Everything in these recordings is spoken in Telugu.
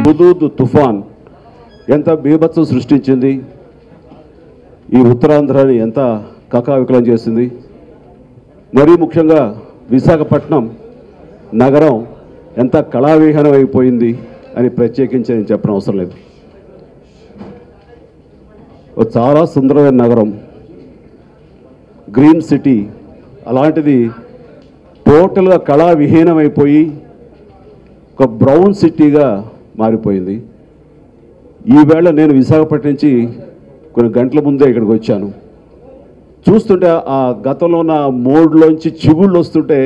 హుదూద్ తుఫాన్ ఎంత బీభత్సం సృష్టించింది, ఈ ఉత్తరాంధ్రాని ఎంత కకావికలం చేసింది. మరీ ముఖ్యంగా విశాఖపట్నం నగరం ఎంత కళావిహీనం అయిపోయింది అని ప్రత్యేకించి నేను చెప్పడం అవసరం లేదు. చాలా సుందరమైన నగరం, గ్రీన్ సిటీ, అలాంటిది టోటల్గా కళావిహీనం అయిపోయి ఒక బ్రౌన్ సిటీగా మారిపోయింది. ఈవేళ నేను విశాఖపట్నం నుంచి కొన్ని గంటల ముందే ఇక్కడికి వచ్చాను. చూస్తుంటే ఆ గతంలో ఉన్న మోడ్లోంచి చిగుళ్ళు వస్తుంటే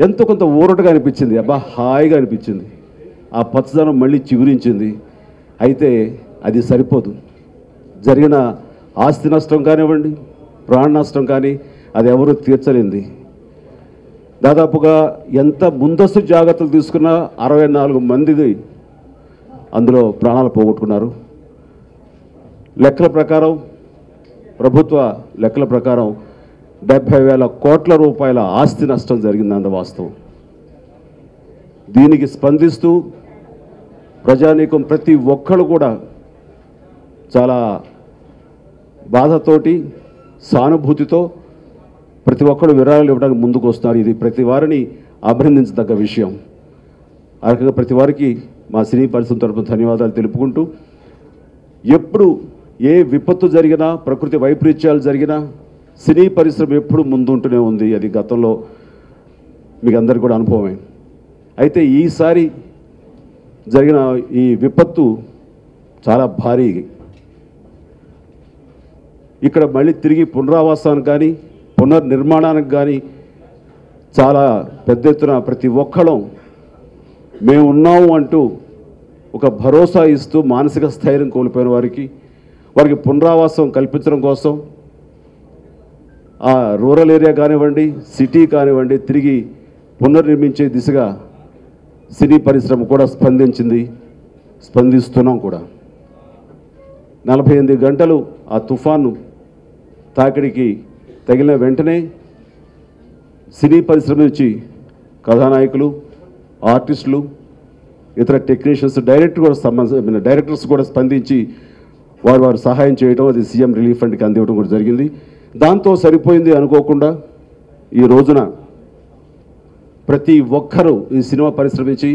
ఎంతో కొంత ఊరటగా అనిపించింది. అబ్బా, హాయిగా అనిపించింది. ఆ పచ్చదనం మళ్ళీ చిగురించింది. అయితే అది సరిపోదు. జరిగిన ఆస్తి నష్టం కానివ్వండి, ప్రాణ నష్టం కానీ అది ఎవరు తీర్చలేంది. దాదాపుగా ఎంత ముందస్తు జాగ్రత్తలు తీసుకున్నా 64 మంది అందులో ప్రాణాలు పోగొట్టుకున్నారు. లెక్కల ప్రకారం, ప్రభుత్వ లెక్కల ప్రకారం 70,000 కోట్ల రూపాయల ఆస్తి నష్టం జరిగింది. వాస్తవం. దీనికి స్పందిస్తూ ప్రజానీకం ప్రతి ఒక్కరు కూడా చాలా బాధతోటి, సానుభూతితో ప్రతి ఒక్కరు విరాళాలు ఇవ్వడానికి ముందుకు వస్తున్నారు. ఇది ప్రతి వారిని అభినందించదగ్గ విషయం. ఆ రకంగా ప్రతి వారికి మా సినీ పరిశ్రమ తరపున ధన్యవాదాలు తెలుపుకుంటూ, ఎప్పుడు ఏ విపత్తు జరిగినా, ప్రకృతి వైపరీత్యాలు జరిగినా సినీ పరిశ్రమ ఎప్పుడు ముందుంటూనే ఉంది. అది గతంలో మీకు అందరికీ కూడా అనుభవమే. అయితే ఈసారి జరిగిన ఈ విపత్తు చాలా భారీ. ఇక్కడ మళ్ళీ తిరిగి పునరావాసానికి కానీ, పునర్నిర్మాణానికి కానీ చాలా పెద్ద ఎత్తున ప్రతి ఒక్కళ్ళం మేము ఉన్నాము అంటూ ఒక భరోసా ఇస్తూ మానసిక స్థైర్యం కోల్పోయిన వారికి పునరావాసం కల్పించడం కోసం ఆ రూరల్ ఏరియా కానివ్వండి, సిటీ కానివ్వండి, తిరిగి పునర్నిర్మించే దిశగా సినీ పరిశ్రమ కూడా స్పందిస్తున్నాం కూడా. 48 గంటలు ఆ తుఫాను తాకిడికి తగిలిన వెంటనే సినీ పరిశ్రమ నుంచి కథానాయకులు, ఆర్టిస్టులు, ఇతర టెక్నీషియన్స్, డైరెక్టర్స్ కూడా స్పందించి వారు సహాయం చేయడం, అది సీఎం రిలీఫ్ ఫండ్కి అందివ్వడం కూడా జరిగింది. దాంతో సరిపోయింది అనుకోకుండా ఈ రోజున ప్రతి ఒక్కరూ ఈ సినిమా పరిశ్రమ నుంచి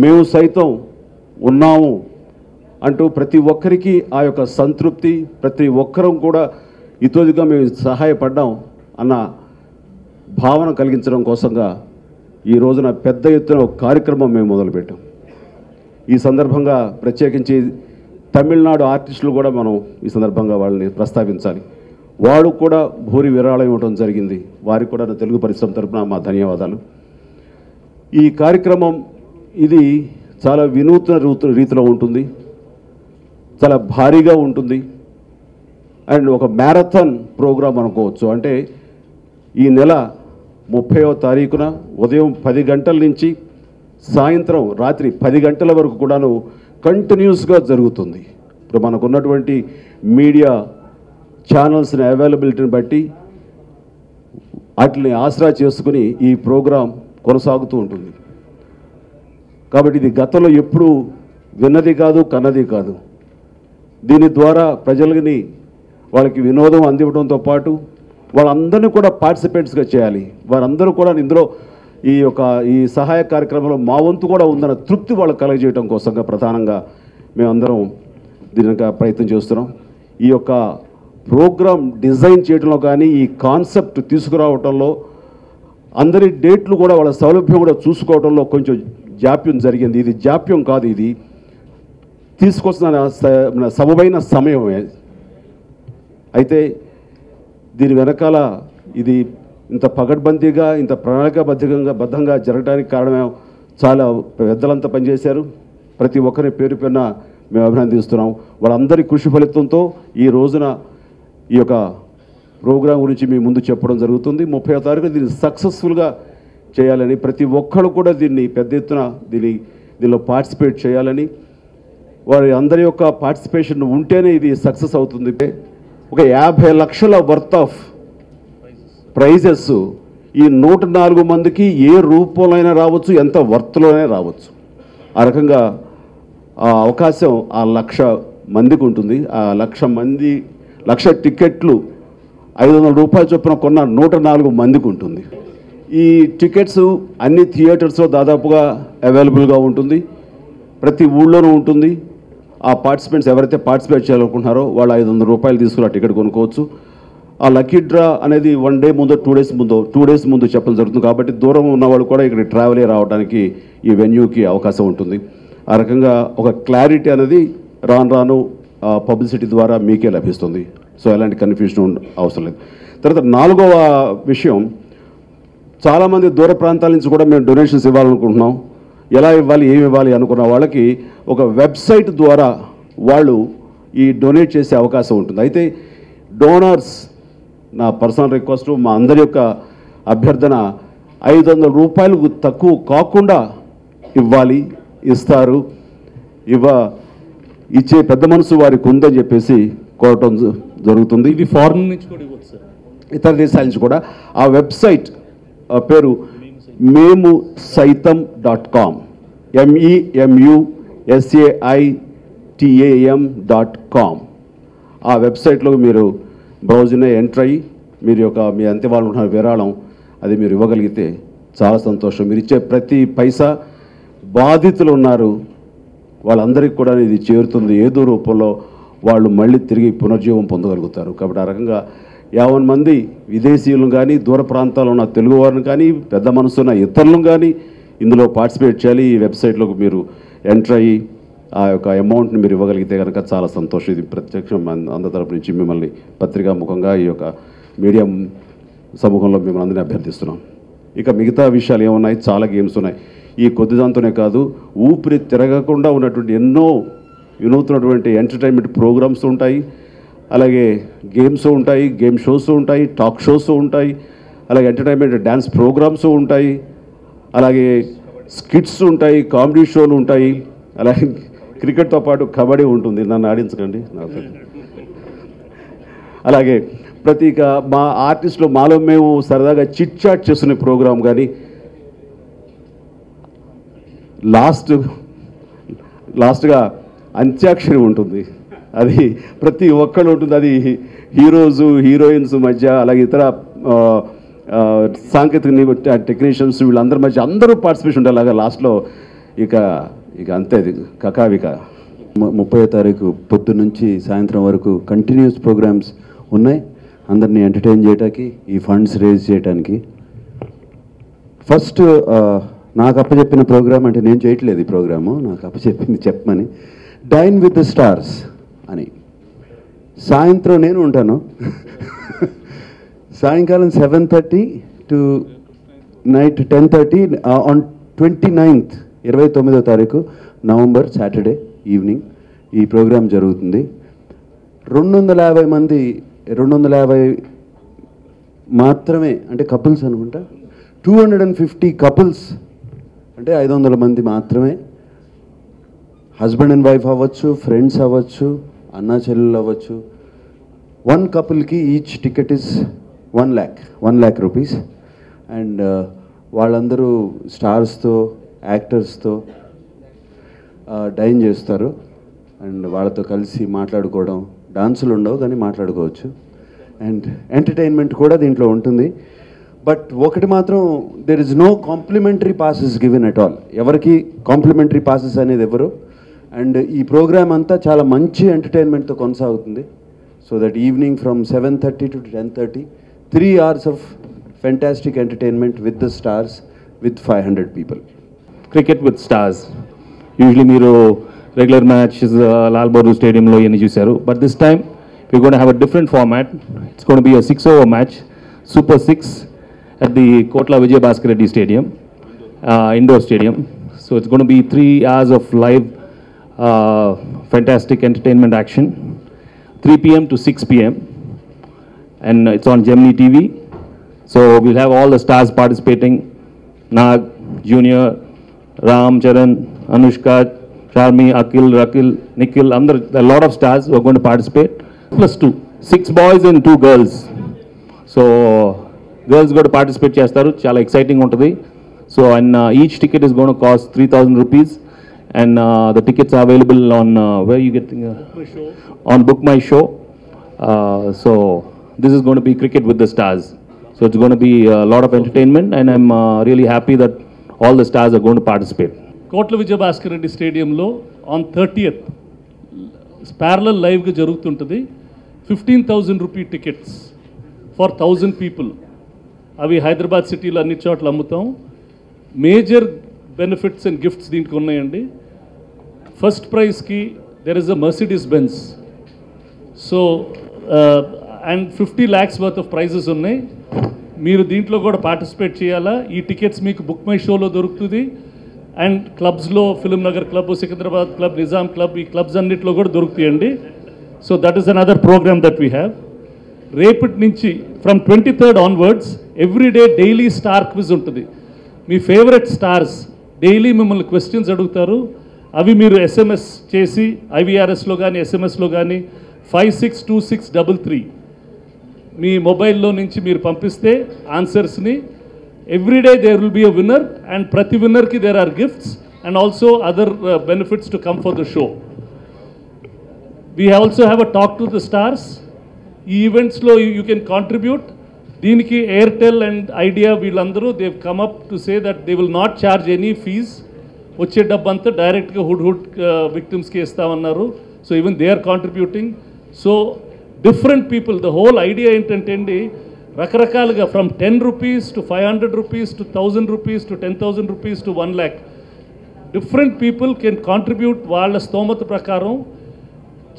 మేము సైతం ఉన్నాము అంటూ ప్రతి ఒక్కరికి ఆ యొక్క సంతృప్తి, ప్రతి ఒక్కరం కూడా ఇతోదిగా మేము సహాయపడ్డాం అన్న భావన కలిగించడం కోసంగా ఈ రోజున పెద్ద ఎత్తున ఒక కార్యక్రమం మేము మొదలుపెట్టాం. ఈ సందర్భంగా ప్రత్యేకించి తమిళనాడు ఆర్టిస్టులు కూడా మనం ఈ సందర్భంగా వాళ్ళని ప్రస్తావించాలి. వాడు కూడా భూరి విరాళం ఇవ్వడం జరిగింది. వారికి కూడా తెలుగు పరిశ్రమ తరపున మా ధన్యవాదాలు. ఈ కార్యక్రమం ఇది చాలా వినూత్న రీతిలో ఉంటుంది, చాలా భారీగా ఉంటుంది. అండ్ ఒక మ్యారథాన్ ప్రోగ్రాం అనుకోవచ్చు. అంటే ఈ నెల 30వ తారీఖున ఉదయం 10 గంటల నుంచి సాయంత్రం రాత్రి 10 గంటల వరకు కూడాను కంటిన్యూస్గా జరుగుతుంది. ఇప్పుడు మనకున్నటువంటి మీడియా ఛానల్స్ని అవైలబిలిటీని బట్టి వాటిని ఆసరా చేసుకుని ఈ ప్రోగ్రాం కొనసాగుతూ ఉంటుంది. కాబట్టి ఇది గతంలో ఎప్పుడూ విన్నది కాదు, కన్నది కాదు. దీని ద్వారా ప్రజలని వాళ్ళకి వినోదం అందివ్వడంతో పాటు వాళ్ళందరినీ కూడా పార్టిసిపేట్స్గా చేయాలి. వారందరూ కూడా ఇందులో ఈ సహాయ కార్యక్రమంలో మా వంతు కూడా ఉందన్న తృప్తి వాళ్ళకి కలగజేయడం కోసంగా ప్రధానంగా మేమందరం దీనికి ప్రయత్నం చేస్తున్నాం. ఈ యొక్క ప్రోగ్రాం డిజైన్ చేయడంలో కానీ, ఈ కాన్సెప్ట్ తీసుకురావడంలో, అందరి డేట్లు కూడా వాళ్ళ సౌలభ్యం కూడా చూసుకోవడంలో కొంచెం జాప్యం జరిగింది. ఇది జాప్యం కాదు, ఇది తీసుకొస్తున్న సమమైన సమయమే. అయితే దీని వెనకాల ఇది ఇంత పగడ్బందీగా, ఇంత ప్రణాళికాబద్ధంగా జరగడానికి కారణమే చాలా పెద్దలంతా పనిచేశారు. ప్రతి ఒక్కరి పేరు పేరున మేము అభినందిస్తున్నాం. వాళ్ళందరి కృషి ఫలితంతో ఈ రోజున ఈ యొక్క ప్రోగ్రాం గురించి మీ ముందు చెప్పడం జరుగుతుంది. 30వ తారీఖు దీన్ని సక్సెస్ఫుల్గా చేయాలని, ప్రతి ఒక్కరు కూడా దీన్ని పెద్ద ఎత్తున దీనిలో పార్టిసిపేట్ చేయాలని, వారి అందరి యొక్క పార్టిసిపేషన్ ఉంటేనే ఇది సక్సెస్ అవుతుంది. ఒక 50 లక్షల వర్త్ ఆఫ్ ప్రైజెస్ ఈ 104 మందికి ఏ రూపంలో అయినా రావచ్చు, ఎంత వర్త్లోనే రావచ్చు. ఆ రకంగా ఆ అవకాశం ఆ 1,00,000 మందికి ఉంటుంది. ఆ 1,00,000 టికెట్లు 500 రూపాయల చొప్పున కొన్న 104 మందికి ఉంటుంది. ఈ టికెట్స్ అన్ని థియేటర్స్లో దాదాపుగా అవైలబుల్గా ఉంటుంది. ప్రతి ఊళ్ళోనూ ఉంటుంది. ఆ పార్టిసిపెంట్స్ ఎవరైతే పార్టిసిపేట్ చేయాలనుకుంటున్నారో వాళ్ళు 500 రూపాయలు తీసుకుని ఆ టికెట్ కొనుక్కోవచ్చు. ఆ లక్కీ డ్రా అనేది 1 డే ముందో 2 డేస్ ముందు చెప్పడం జరుగుతుంది. కాబట్టి దూరం ఉన్న వాళ్ళు కూడా ఇక్కడ ట్రావెల్ అయ్యి రావడానికి ఈ వెన్యూకి అవకాశం ఉంటుంది. ఆ రకంగా ఒక క్లారిటీ అనేది రాను పబ్లిసిటీ ద్వారా మీకే లభిస్తుంది. సో ఎలాంటి కన్ఫ్యూజన్ అవసరం లేదు. తర్వాత 4వ విషయం, చాలామంది దూర ప్రాంతాల నుంచి కూడా మేము డొనేషన్స్ ఇవ్వాలనుకుంటున్నాం. ఎలా ఇవ్వాలి, ఏమి ఇవ్వాలి అనుకున్న వాళ్ళకి ఒక వెబ్సైట్ ద్వారా వాళ్ళు ఈ డొనేట్ చేసే అవకాశం ఉంటుంది. అయితే డోనర్స్, నా పర్సనల్ రిక్వెస్ట్, మా అందరి యొక్క అభ్యర్థన 500 రూపాయలకు తక్కువ కాకుండా ఇవ్వాలి, ఇస్తారు. ఇచ్చే పెద్ద మనసు వారికి ఉందని చెప్పేసి కోరటం జరుగుతుంది. ఇది ఫారెన్ నుంచి కూడా ఇవ్వచ్చు సార్, ఇతర దేశాల నుంచి కూడా. ఆ వెబ్సైట్ పేరు memusaitam.com, memusaitam.com. ఆ వెబ్సైట్లో మీరు బ్రౌజ్ని ఎంటర్ అయ్యి మీ అంత్యవాళ్ళు ఉన్న విరాళం అది మీరు ఇవ్వగలిగితే చాలా సంతోషం. మీరు ఇచ్చే ప్రతి పైసా బాధితులు ఉన్నారు వాళ్ళందరికీ కూడా ఇది చేరుతుంది. ఏదో రూపంలో వాళ్ళు మళ్ళీ తిరిగి పునర్జీవం పొందగలుగుతారు. కాబట్టి ఆ రకంగా 50 మంది విదేశీయులను కానీ, దూర ప్రాంతాల్లో ఉన్న తెలుగు వారిని కానీ, పెద్ద మనసున్న ఇతరులను కానీ ఇందులో పార్టిసిపేట్ చేయాలి. ఈ వెబ్సైట్లోకి మీరు ఎంటర్ అయ్యి ఆ యొక్క అమౌంట్ని మీరు ఇవ్వగలిగితే కనుక చాలా సంతోషం. ఇది ప్రత్యక్షం అందరి తరపు నుంచి మిమ్మల్ని పత్రికా ముఖంగా ఈ యొక్క మీడియా సమూహంలో మిమ్మల్ని అందరినీ అభ్యర్థిస్తున్నాం. ఇక మిగతా విషయాలు ఏమున్నాయి, చాలా గేమ్స్ ఉన్నాయి. ఈ కొద్ది దాంతోనే కాదు, ఊపిరి తిరగకుండా ఉన్నటువంటి ఎన్నో వినూత్నటువంటి ఎంటర్టైన్మెంట్ ప్రోగ్రామ్స్ ఉంటాయి. అలాగే గేమ్స్ ఉంటాయి, గేమ్ షోస్ ఉంటాయి, టాక్ షోస్ ఉంటాయి, అలాగే ఎంటర్టైన్మెంట్ డ్యాన్స్ ప్రోగ్రామ్స్ ఉంటాయి, అలాగే స్కిట్స్ ఉంటాయి, కామెడీ షోలు ఉంటాయి, అలాగే క్రికెట్తో పాటు కబడ్డీ ఉంటుంది. నన్ను ఆడించకండి. అలాగే మా ఆర్టిస్టులు మాలో మేము సరదాగా చిట్ చాట్ చేస్తున్న ప్రోగ్రాం కానీ, లాస్ట్గా అంత్యాక్షరి ఉంటుంది. అది ప్రతి ఒక్కళ్ళు ఉంటుంది. అది హీరోస్ హీరోయిన్స్ మధ్య, అలాగే ఇతర సాంకేతిక టెక్నీషియన్స్ వీళ్ళందరి మధ్య అందరూ పార్టిసిపేషన్ ఉంటారు. అలాగా లాస్ట్లో ఇక అంతే, అది కకావిక. 30వ తారీఖు పొద్దు నుంచి సాయంత్రం వరకు కంటిన్యూస్ ప్రోగ్రామ్స్ ఉన్నాయి అందరినీ ఎంటర్టైన్ చేయడానికి, ఈ ఫండ్స్ రేజ్ చేయడానికి. ఫస్ట్ నాకు అప్పచెప్పిన ప్రోగ్రామ్, అంటే నేను చేయట్లేదు ఈ ప్రోగ్రాము, నాకు అప్పచెప్పింది చెప్పమని, డైన్ విత్ ద స్టార్స్ అని. సాయంత్రం నేను ఉంటాను, సాయంకాలం 7:30 టు నైట్ 10:30 ఆన్ 29th 29వ తారీఖు నవంబర్ సాటర్డే ఈవినింగ్ ఈ ప్రోగ్రాం జరుగుతుంది. 250 మంది, 250 మాత్రమే, అంటే కపుల్స్ అనుకుంటా, 250 కపుల్స్ అంటే 500 మంది మాత్రమే. హస్బెండ్ అండ్ వైఫ్ అవ్వచ్చు, ఫ్రెండ్స్ అవ్వచ్చు, అన్నా చెల్లెలు అవ్వచ్చు. 1 కపుల్కి each ticket is 1 lakh rupees. And వాళ్ళందరూ స్టార్స్తో, యాక్టర్స్తో డైన్ చేస్తారు. అండ్ వాళ్ళతో కలిసి మాట్లాడుకోవడం, డాన్సులు ఉండవు కానీ మాట్లాడుకోవచ్చు. అండ్ ఎంటర్టైన్మెంట్ కూడా దీంట్లో ఉంటుంది. బట్ ఒకటి మాత్రం, there is no complimentary passes given at all. ఎవరికి కాంప్లిమెంటరీ పాసెస్ అనేది ఎవరు. అండ్ ఈ ప్రోగ్రామ్ అంతా చాలా మంచి ఎంటర్టైన్మెంట్తో కొనసాగుతుంది. So that evening from 7:30 to 10:30 3 hours of fantastic entertainment with the stars, with 500 people. Cricket with stars. Usually మీరు రెగ్యులర్ మ్యాచెస్ లాల్ బహదూర్ స్టేడియంలో ఇవన్నీ చూశారు. But this time we're going to have a different format. It's going to be a 6-over match, Super 6 at the Kotla Vijay Bhaskar Reddy Stadium, indoor stadium. So it's going to be 3 hours of live fantastic entertainment action, 3 p.m. to 6 p.m. and it's on Gemini TV. So we'll have all the stars participating: Nag, Junior, Ram Charan, Anushka, Charmi, Akil, Rakil, Nikhil, a lot of stars who are going to participate. +2, 6 boys and 2 girls. So girls got to participate చేస్తారు. చాలా ఎక్సైటింగ్ ఉంటుంది. So and each ticket is gone cost 3,000 rupees. and the tickets are available on where are you getting on Book My Show. So this is going to be Cricket with the Stars. So it's going to be a lot of entertainment, and I'm really happy that all the stars are going to participate. కోట్ల విజయభాస్కర్ రెడ్డి స్టేడియంలో ఆన్ 30th ప్యారలల్ లైవ్గా జరుగుతుంటుంది. 15,000 రూపీ టికెట్స్ ఫర్ 1,000 పీపుల్. అవి హైదరాబాద్ సిటీలో అన్ని చోట్ల అమ్ముతాం. మేజర్ బెనిఫిట్స్ అండ్ గిఫ్ట్స్ దీంట్లో ఉన్నాయండి. ఫస్ట్ ప్రైజ్కి there is a Mercedes Benz. So and 50 lakhs worth of prizes ఉన్నాయి. మీరు దీంట్లో కూడా పార్టిసిపేట్ చేయాలా. ఈ టికెట్స్ మీకు బుక్ మై షోలో దొరుకుతుంది, అండ్ క్లబ్స్లో Film Nagar club, Secunderabad club, Nizam club, ఈ క్లబ్స్ అన్నింటిలో కూడా దొరుకుతాయండి. So that is another program that we have. రేపటి నుంచి from 23rd onwards everyday daily star quiz ఉంటుంది. మీ ఫేవరెట్ స్టార్స్ డైలీ మిమ్మల్ని క్వశ్చన్స్ అడుగుతారు. అవి మీరు SMS చేసి IVRSలో కానీ SMSలో కానీ 562633 మీ మొబైల్లో నుంచి మీరు పంపిస్తే answers everyday there will be a winner, and ప్రతి విన్నర్కి there are gifts and also other benefits to come for the show. We also have a talk to the stars. ఈ ఈవెంట్స్లో యూ కెన్ కాంట్రిబ్యూట్. దీనికి ఎయిర్టెల్ అండ్ ఐడియా వీళ్ళందరూ they've come up to say that they will not charge any fees. వచ్చే డబ్బంతా డైరెక్ట్గా హుడ్ విక్టిమ్స్కి ఇస్తామన్నారు. So even they are contributing. So different people, the whole idea ఏంటంటే అండి, రకరకాలుగా from 10 rupees to 500 rupees to 1,000 rupees to 10,000 rupees to 1 lakh different people can contribute వాళ్ళ స్తోమత ప్రకారం.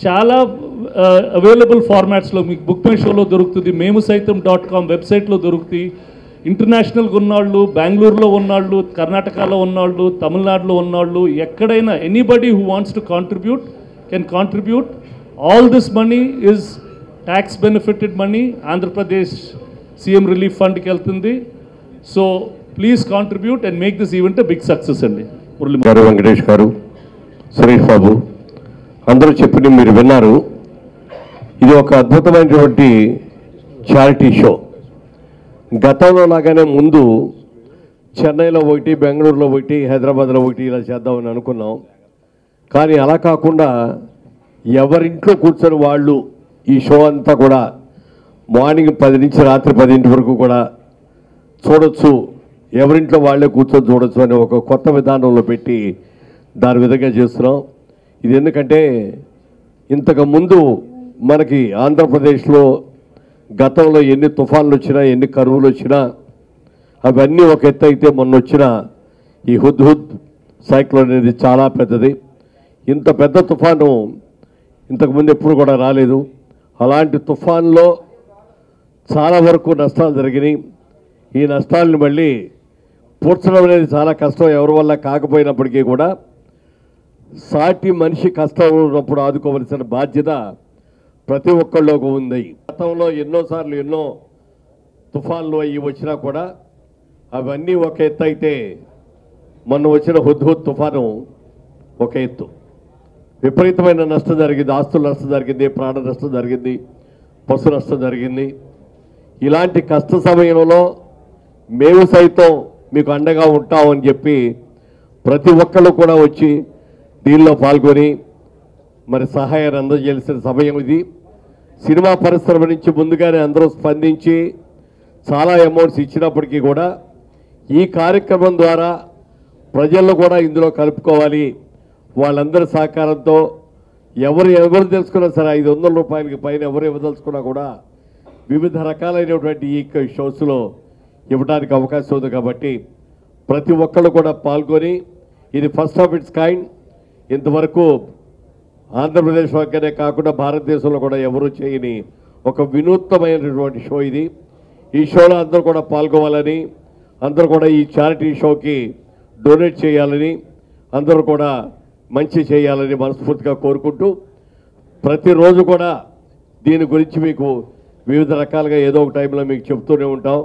చాలా అవైలబుల్ ఫార్మాట్స్లో మీకు బుక్ మై షోలో దొరుకుతుంది, మేము సైతం .com వెబ్సైట్లో దొరుకుతాయి. ఇంటర్నేషనల్గా ఉన్నవాళ్ళు, బెంగళూరులో ఉన్నవాళ్ళు, కర్ణాటకలో ఉన్నవాళ్ళు, తమిళనాడులో ఉన్నవాళ్ళు, ఎక్కడైనా anybody who wants to contribute can contribute. All this money is tax benefited money. Andhra Pradesh CM relief ఫండ్కి వెళ్తుంది. So please contribute and make this event big success అండి. గారు, వెంకటేష్ గారు, సురేష్ బాబు అందరూ చెప్పింది మీరు విన్నారు. ఇది ఒక అద్భుతమైనటువంటి చారిటీ షో. గతంలో లాగానే ముందు చెన్నైలో ఒకటి, బెంగళూరులో ఒకటి, హైదరాబాద్లో ఒకటి ఇలా చేద్దామని అనుకున్నాం. కానీ అలా కాకుండా ఎవరింట్లో కూర్చొని వాళ్ళు ఈ షో అంతా కూడా మార్నింగ్ 10 నుంచి రాత్రి 10 వరకు కూడా చూడొచ్చు, ఎవరింట్లో వాళ్ళే కూర్చొని చూడొచ్చు అని ఒక కొత్త విధానంలో పెట్టి దాని విధంగా చేస్తున్నాం. ఇది ఎందుకంటే ఇంతకుముందు మనకి ఆంధ్రప్రదేశ్లో గతంలో ఎన్ని తుఫాన్లు వచ్చినా, ఎన్ని కరువులు వచ్చినా అవన్నీ ఒక ఎత్తు అయితే, మొన్న వచ్చిన ఈ హుద్ సైక్లోన్ అనేది చాలా పెద్దది. ఇంత పెద్ద తుఫాను ఇంతకుముందు ఎప్పుడు కూడా రాలేదు. అలాంటి తుఫాన్లో చాలా వరకు నష్టాలు జరిగినాయి. ఈ నష్టాలను మళ్ళీ పూడ్చడం అనేది చాలా కష్టం, ఎవరి వల్ల కాకపోయినప్పటికీ కూడా సాటి మనిషి కష్టం ఉన్నప్పుడు ఆదుకోవలసిన బాధ్యత ప్రతి ఒక్కళ్ళకు ఉంది. గతంలో ఎన్నోసార్లు ఎన్నో తుఫాన్లు అవి వచ్చినా కూడా అవన్నీ ఒక ఎత్తు అయితే, మొన్న వచ్చిన హుద్ తుఫాను ఒక ఎత్తు. విపరీతమైన నష్టం జరిగింది, ఆస్తుల నష్టం జరిగింది, ప్రాణ నష్టం జరిగింది, పశు నష్టం జరిగింది. ఇలాంటి కష్ట సమయంలో మేము సైతం మీకు అండగా ఉంటామని చెప్పి ప్రతి ఒక్కళ్ళు కూడా వచ్చి దీనిలో పాల్గొని మరి సహాయాన్ని అందజేయాల్సిన సమయం ఇది. సినిమా పరిశ్రమ నుంచి ముందుగానే అందరూ స్పందించి చాలా అమౌంట్స్ ఇచ్చినప్పటికీ కూడా ఈ కార్యక్రమం ద్వారా ప్రజలను కూడా ఇందులో కలుపుకోవాలి. వాళ్ళందరి సహకారంతో ఎవరు తెలుసుకున్నా సరే 500 రూపాయలకి పైన ఎవరు ఇవ్వదలుచుకున్నా కూడా వివిధ రకాలైనటువంటి ఈ షోస్లో ఇవ్వడానికి అవకాశం ఉంది. కాబట్టి ప్రతి ఒక్కళ్ళు కూడా పాల్గొని, ఇది ఫస్ట్ ఆఫ్ ఇట్స్ కైండ్. ఇంతవరకు ఆంధ్రప్రదేశ్ వరకనే కాకుండా భారతదేశంలో కూడా ఎవరూ చేయని ఒక వినూత్నమైనటువంటి షో ఇది. ఈ షోలో అందరూ కూడా పాల్గొవాలని, అందరూ కూడా ఈ చారిటీ షోకి డొనేట్ చేయాలని, అందరూ కూడా మంచి చేయాలని మనస్ఫూర్తిగా కోరుకుంటూ, ప్రతిరోజు కూడా దీని గురించి మీకు వివిధ రకాలుగా ఏదో ఒక టైంలో మీకు చెప్తూనే ఉంటాం.